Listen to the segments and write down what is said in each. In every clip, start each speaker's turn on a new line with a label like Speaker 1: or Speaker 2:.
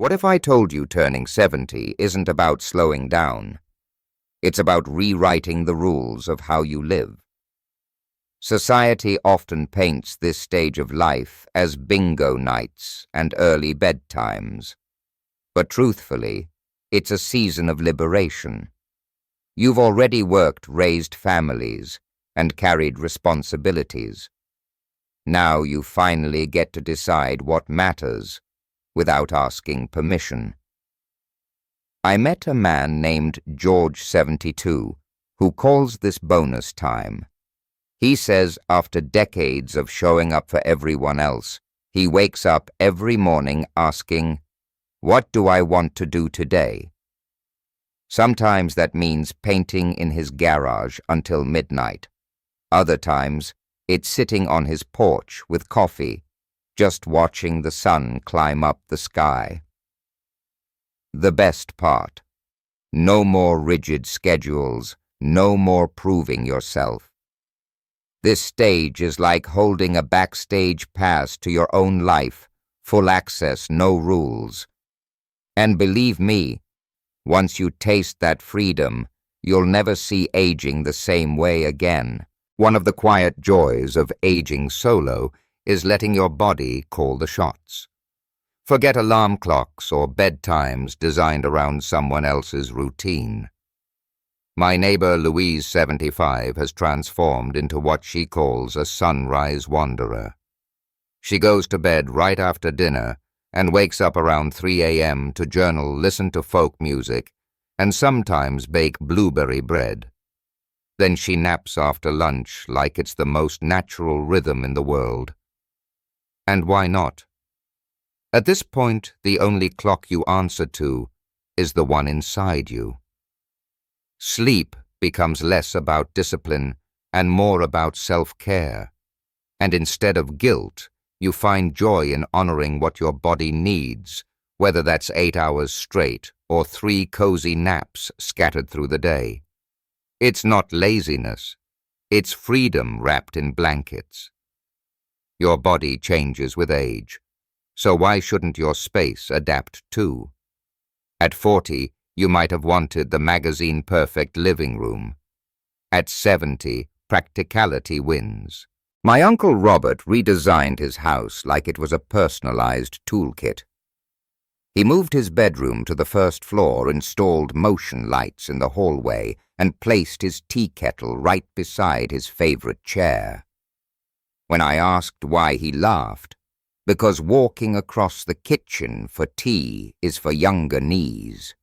Speaker 1: What if I told you turning 70 isn't about slowing down? It's about rewriting the rules of how you live. Society often paints this stage of life as bingo nights and early bedtimes. But truthfully, it's a season of liberation. You've already worked, raised families, and carried responsibilities. Now you finally get to decide what matters without asking permission. I met a man named George 72 who calls this bonus time. He says after decades of showing up for everyone else, he wakes up every morning asking, "What do I want to do today?" Sometimes that means painting in his garage until midnight. Other times, it's sitting on his porch with coffee, just watching the sun climb up the sky. The best part: no more rigid schedules, no more proving yourself. This stage is like holding a backstage pass to your own life, full access, no rules. And believe me, once you taste that freedom, you'll never see aging the same way again. One of the quiet joys of aging solo is letting your body call the shots. Forget alarm clocks or bedtimes designed around someone else's routine. My neighbor Louise, 75, has transformed into what she calls a sunrise wanderer. She goes to bed right after dinner and wakes up around 3 a.m. to journal, listen to folk music, and sometimes bake blueberry bread. Then she naps after lunch like it's the most natural rhythm in the world. And why not? At this point, the only clock you answer to is the one inside you. Sleep becomes less about discipline and more about self-care. And instead of guilt, you find joy in honoring what your body needs, whether that's 8 hours straight or 3 cozy naps scattered through the day. It's not laziness, it's freedom wrapped in blankets. Your body changes with age, so why shouldn't your space adapt too? At 40, you might have wanted the magazine-perfect living room. At 70, practicality wins. My Uncle Robert redesigned his house like it was a personalized toolkit. He moved his bedroom to the first floor, installed motion lights in the hallway, and placed his tea kettle right beside his favorite chair. When I asked why, he laughed, because walking across the kitchen for tea is for younger knees.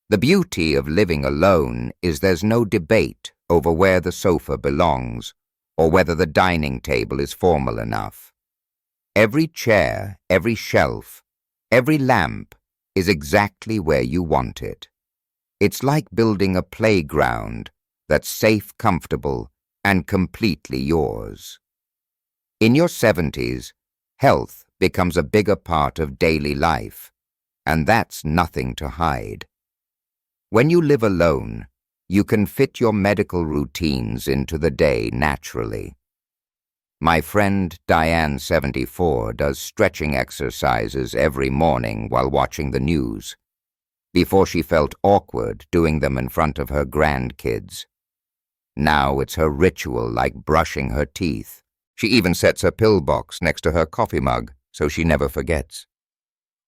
Speaker 1: The beauty of living alone is there's no debate over where the sofa belongs or whether the dining table is formal enough. Every chair, every shelf, every lamp is exactly where you want it. It's like building a playground that's safe, comfortable, and completely yours. In your 70s, health becomes a bigger part of daily life, and that's nothing to hide. When you live alone, you can fit your medical routines into the day naturally. My friend Diane, 74, does stretching exercises every morning while watching the news. Before she felt awkward doing them in front of her grandkids. Now it's her ritual, like brushing her teeth. She even sets her pill box next to her coffee mug so she never forgets.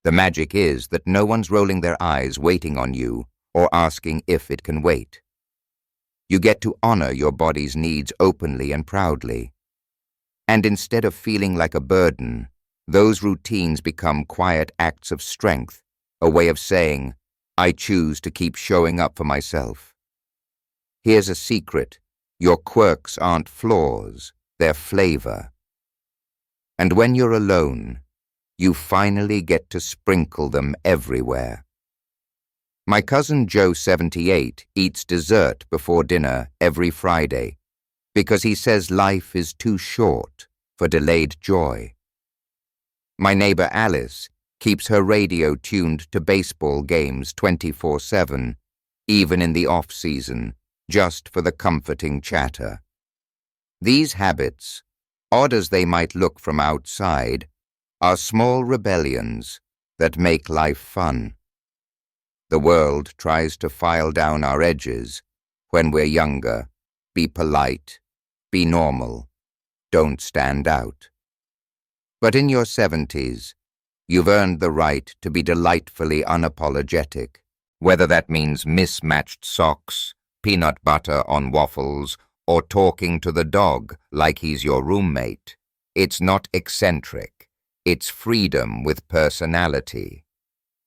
Speaker 1: The magic is that no one's rolling their eyes waiting on you or asking if it can wait. You get to honor your body's needs openly and proudly. And instead of feeling like a burden, those routines become quiet acts of strength, a way of saying, I choose to keep showing up for myself. Here's a secret: your quirks aren't flaws, they're flavor. And when you're alone, you finally get to sprinkle them everywhere. My cousin Joe, 78, eats dessert before dinner every Friday because he says life is too short for delayed joy. My neighbor Alice keeps her radio tuned to baseball games 24/7, even in the off-season, just for the comforting chatter. These habits, odd as they might look from outside, are small rebellions that make life fun. The world tries to file down our edges when we're younger. Be polite, be normal, don't stand out. But in your 70s, you've earned the right to be delightfully unapologetic, whether that means mismatched socks, peanut butter on waffles, or talking to the dog like he's your roommate. It's not eccentric, it's freedom with personality.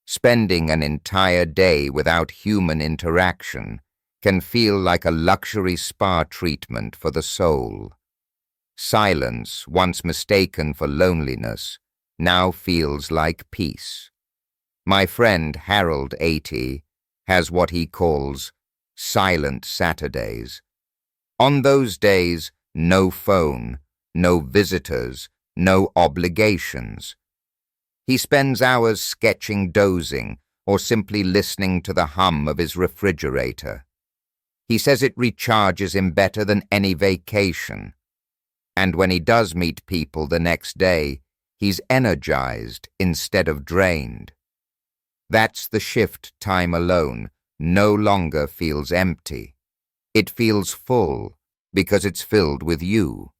Speaker 1: Spending an entire day without human interaction can feel like a luxury spa treatment for the soul. Silence, once mistaken for loneliness, now feels like peace. My friend Harold, 80, has what he calls silent Saturdays. On those days, no phone, no visitors, no obligations. He spends hours sketching, dozing, or simply listening to the hum of his refrigerator. He says it recharges him better than any vacation. And when he does meet people the next day, he's energized instead of drained. That's the shift time alone no longer feels empty. It feels full because it's filled with you.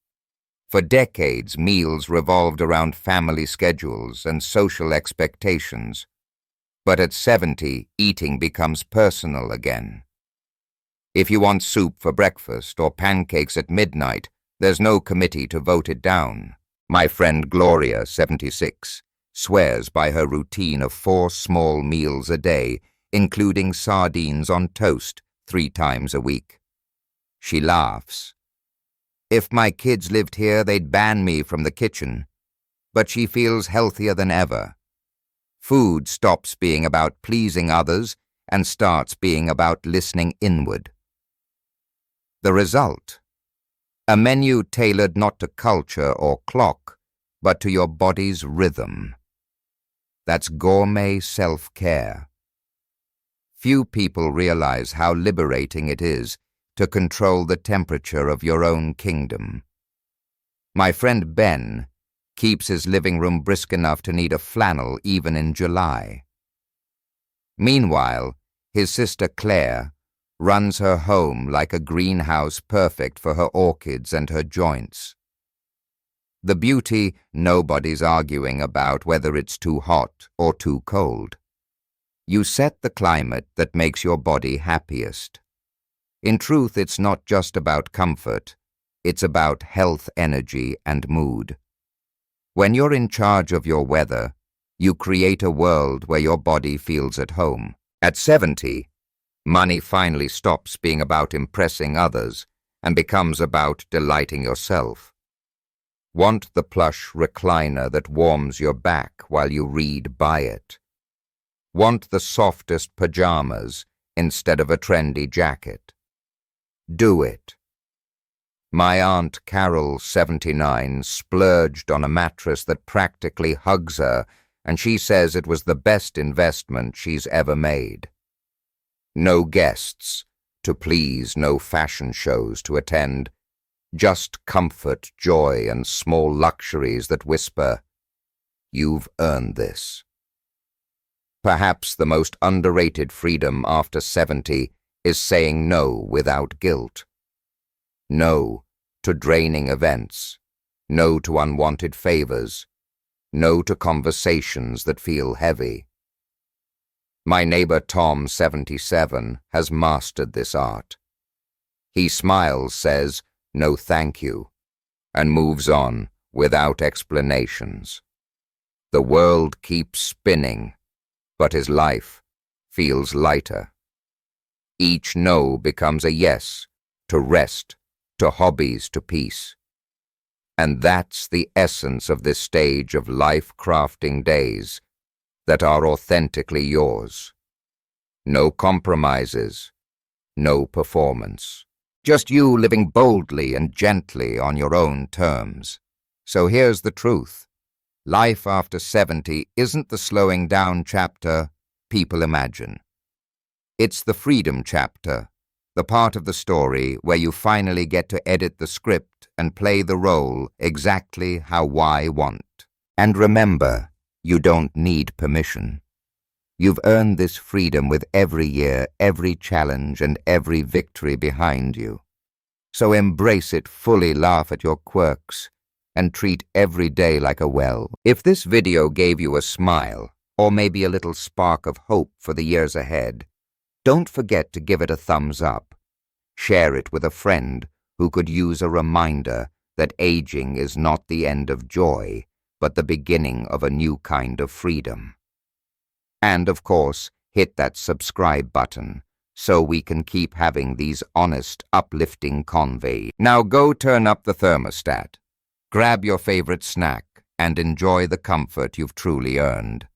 Speaker 1: For decades, meals revolved around family schedules and social expectations. But at 70, eating becomes personal again. If you want soup for breakfast or pancakes at midnight, there's no committee to vote it down. My friend Gloria, 76, swears by her routine of 4 small meals a day, including sardines on toast 3 times a week. She laughs. If my kids lived here, they'd ban me from the kitchen. But she feels healthier than ever. Food stops being about pleasing others and starts being about listening inward. The result? A menu tailored not to culture or clock, but to your body's rhythm. That's gourmet self-care. Few people realize how liberating it is to control the temperature of your own kingdom. My friend Ben keeps his living room brisk enough to need a flannel even in July. Meanwhile, his sister Claire runs her home like a greenhouse perfect for her orchids and her joints. The beauty nobody's arguing about whether it's too hot or too cold. You set the climate that makes your body happiest. In truth, it's not just about comfort. It's about health, energy, and mood. When you're in charge of your weather, you create a world where your body feels at home. At 70, money finally stops being about impressing others and becomes about delighting yourself. Want the plush recliner that warms your back while you read? Buy it. Want the softest pajamas instead of a trendy jacket? Do it. My Aunt Carol, 79, splurged on a mattress that practically hugs her, and she says it was the best investment she's ever made. No guests to please, no fashion shows to attend, just comfort, joy, and small luxuries that whisper, "You've earned this." Perhaps the most underrated freedom after 70 is saying no without guilt. No to draining events, no to unwanted favors, no to conversations that feel heavy. My neighbor Tom, 77, has mastered this art. He smiles, says, "No thank you," and moves on without explanations. The world keeps spinning, but his life feels lighter. Each no becomes a yes to rest, to hobbies, to peace. And that's the essence of this stage of life-crafting days that are authentically yours. No compromises, no performance. Just you living boldly and gently on your own terms. So here's the truth. Life after 70 isn't the slowing down chapter people imagine. It's the freedom chapter, the part of the story where you finally get to edit the script and play the role exactly how I want. And remember, You don't need permission. You've earned this freedom with every year, every challenge, and every victory behind you. So embrace it fully, laugh at your quirks, and treat every day like a well. If this video gave you a smile, or maybe a little spark of hope for the years ahead, don't forget to give it a thumbs up. Share it with a friend who could use a reminder that aging is not the end of joy, but the beginning of a new kind of freedom. And of course, hit that subscribe button so we can keep having these honest, uplifting convos. Now go turn up the thermostat, grab your favorite snack, and enjoy the comfort you've truly earned.